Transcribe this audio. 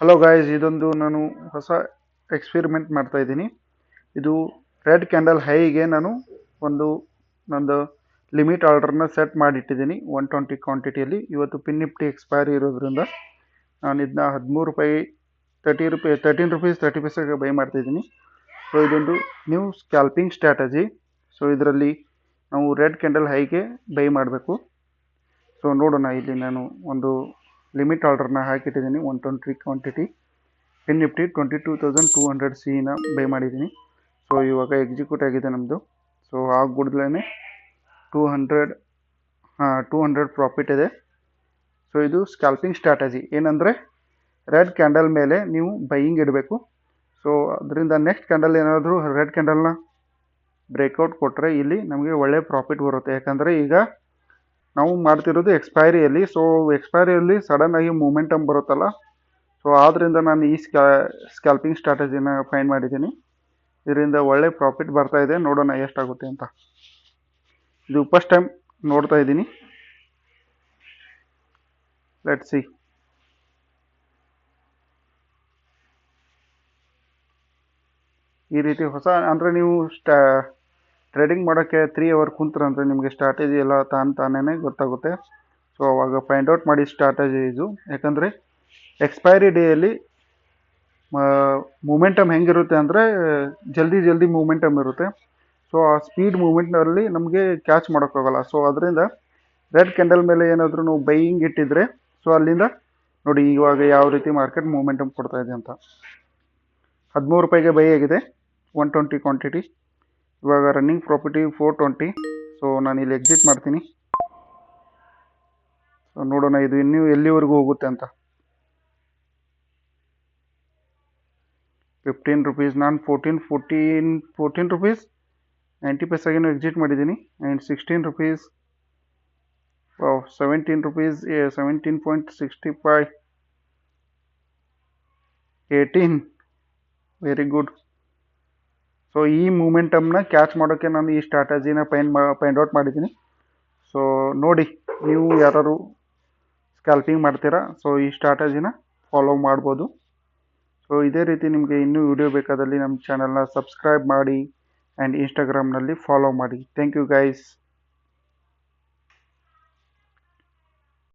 Hello guys, ಇದೊಂದು ನಾನು ಹೊಸ ಎಕ್ಸ್ಪೆರಿಮೆಂಟ್ ಮಾಡ್ತಾ ಇದ್ದೀನಿ. ಇದು ರೆಡ್ ಕ್ಯಾಂಡಲ್ ಹೈಗೆ ನಾನು ಒಂದು ನಂದು ಲಿಮಿಟ್ ಆರ್ಡರ್ನ ಸೆಟ್ ಮಾಡಿಟ್ಟಿದ್ದೀನಿ 120 ಕ್ವಾಂಟಿಟಿಯಲ್ಲಿ. ಇವತ್ತು ಪಿನ್ ನಿಫ್ಟಿ ಎಕ್ಸ್ಪೈರಿ ಇರೋದ್ರಿಂದ ನಾನು ಇದನ್ನ 13 ರೂಪಾಯಿ 13 ರುಪೀಸ್ 30 ಪೈಸೆಗೆ ಬೈ ಮಾಡ್ತಾಯಿದ್ದೀನಿ. ಸೊ ಇದೊಂದು ನ್ಯೂ ಸ್ಕ್ಯಾಲ್ಪಿಂಗ್ ಸ್ಟ್ರಾಟಜಿ. ಸೊ ಇದರಲ್ಲಿ ನಾವು ರೆಡ್ ಕ್ಯಾಂಡಲ್ ಹೈಗೆ ಬೈ ಮಾಡಬೇಕು. ಸೊ ನೋಡೋಣ, ಇಲ್ಲಿ ನಾನು ಒಂದು ಲಿಮಿಟ್ ಆರ್ಡರ್ನ ಹಾಕಿಟ್ಟಿದ್ದೀನಿ 120 ಕ್ವಾಂಟಿಟಿ. ಪಿನ್ ನಿಫ್ಟಿ 22,200 ಸಿನ ಬೈ ಮಾಡಿದ್ದೀನಿ. ಸೊ ಇವಾಗ ಎಕ್ಸಿಕ್ಯೂಟ್ ಆಗಿದೆ ನಮ್ಮದು. ಸೊ ಆಗ್ಬಿಡ್ಲೇ 200 ಪ್ರಾಫಿಟ್ ಇದೆ. ಸೊ ಇದು ಸ್ಕ್ಯಾಲ್ಪಿಂಗ್ ಸ್ಟ್ರಾಟಜಿ ಏನಂದರೆ, ರೆಡ್ ಕ್ಯಾಂಡಲ್ ಮೇಲೆ ನೀವು ಬೈಯಿಂಗ್ ಇಡಬೇಕು. ಸೊ ಅದರಿಂದ ನೆಕ್ಸ್ಟ್ ಕ್ಯಾಂಡಲ್ ಏನಾದರೂ ರೆಡ್ ಕ್ಯಾಂಡಲ್ನ ಬ್ರೇಕ್ಔಟ್ ಕೊಟ್ಟರೆ ಇಲ್ಲಿ ನಮಗೆ ಒಳ್ಳೆ ಪ್ರಾಫಿಟ್ ಬರುತ್ತೆ. ಯಾಕಂದರೆ ಈಗ ನಾವು ಮಾಡ್ತಿರೋದು ಎಕ್ಸ್ಪೈರಿಯಲ್ಲಿ. ಸೊ ಎಕ್ಸ್ಪೈರಿಯಲ್ಲಿ ಸಡನ್ನಾಗಿ ಮೂಮೆಂಟಮ್ ಬರುತ್ತಲ್ಲ, ಸೊ ಆದ್ದರಿಂದ ನಾನು ಈ ಸ್ಕ್ಯಾಲ್ಪಿಂಗ್ ಸ್ಟ್ರಾಟಜಿನ ಫೈಂಡ್ ಮಾಡಿದ್ದೀನಿ. ಇದರಿಂದ ಒಳ್ಳೆ ಪ್ರಾಫಿಟ್ ಬರ್ತಾ ಇದೆ. ನೋಡೋಣ ಎಷ್ಟಾಗುತ್ತೆ ಅಂತ. ಇದು ಫಸ್ಟ್ ಟೈಮ್ ನೋಡ್ತಾ ಇದ್ದೀನಿ. Let's see. ಈ ರೀತಿ ಹೊಸ ಅಂದರೆ ನೀವು ಟ್ರೇಡಿಂಗ್ ಮಾಡೋಕ್ಕೆ 3 ಅವರ್ ಕುಂತ್ರಂದರೆ ನಿಮಗೆ ಸ್ಟ್ರಾಟಜಿ ಎಲ್ಲ ತಾನೇ ಗೊತ್ತಾಗುತ್ತೆ. ಸೊ ಅವಾಗ ಫೈಂಡ್ ಔಟ್ ಮಾಡಿ ಸ್ಟ್ರಾಟಜಿ ಇದು. ಯಾಕಂದರೆ ಎಕ್ಸ್ಪೈರಿ ಡೇಯಲ್ಲಿ ಮೂಮೆಂಟಮ್ ಹೆಂಗಿರುತ್ತೆ ಅಂದರೆ ಜಲ್ದಿ ಮೂಮೆಂಟಮ್ ಇರುತ್ತೆ. ಸೊ ಆ ಸ್ಪೀಡ್ ಮೂಮೆಂಟ್ನಲ್ಲಿ ನಮಗೆ ಕ್ಯಾಚ್ ಮಾಡೋಕ್ಕಾಗಲ್ಲ. ಸೊ ಅದರಿಂದ ರೆಡ್ ಕ್ಯಾಂಡಲ್ ಮೇಲೆ ಏನಾದರೂ ನಾವು ಬೈಯಿಂಗ್ ಇಟ್ಟಿದ್ರೆ, ಸೊ ಅಲ್ಲಿಂದ ನೋಡಿ ಇವಾಗ ಯಾವ ರೀತಿ ಮಾರ್ಕೆಟ್ ಮೂಮೆಂಟಮ್ ಕೊಡ್ತಾ ಇದೆ ಅಂತ. 13 ರೂಪಾಯಿಗೆ ಬೈ ಆಗಿದೆ 120 ಕ್ವಾಂಟಿಟಿ. ಇವಾಗ ರನ್ನಿಂಗ್ ಪ್ರಾಫಿಟಿ 420. ಸೊ ನಾನು ಇಲ್ಲಿ ಎಕ್ಸಿಟ್ ಮಾಡ್ತೀನಿ. ಸೊ ನೋಡೋಣ ಇದು ಇನ್ನೂ ಎಲ್ಲಿವರೆಗೂ ಹೋಗುತ್ತೆ ಅಂತ. 15 ರೂಪೀಸ್, ನಾನು 14 ರೂಪೀಸ್ 90 ಪೈಸೆಗೇನು ಎಕ್ಸಿಟ್ ಮಾಡಿದ್ದೀನಿ. And 16 rupees, 17 rupees 17.65, 18. Very good. So ಈ ಮೂಮೆಂಟಮ್ನ ಕ್ಯಾಚ್ ಮಾಡೋಕ್ಕೆ ನಾನು ಈ ಸ್ಟ್ರಾಟಜಿನ ಫೈಂಡ್ ಔಟ್ ಮಾಡಿದ್ದೀನಿ. ಸೊ ನೋಡಿ, ನೀವು ಯಾರು ಸ್ಕ್ಯಾಲ್ಪಿಂಗ್ ಮಾಡ್ತೀರಾ, ಸೊ ಈ ಸ್ಟ್ರಾಟಜಿನ ಫಾಲೋ ಮಾಡ್ಬೋದು. ಸೊ ಇದೇ ರೀತಿ ನಿಮಗೆ ಇನ್ನೂ ವಿಡಿಯೋ ಬೇಕಾದಲ್ಲಿ ನಮ್ಮ ಚಾನಲ್ನ ಸಬ್ಸ್ಕ್ರೈಬ್ ಮಾಡಿ ಆ್ಯಂಡ್ ಇನ್ಸ್ಟಾಗ್ರಾಮ್ನಲ್ಲಿ ಫಾಲೋ ಮಾಡಿ. Thank you guys.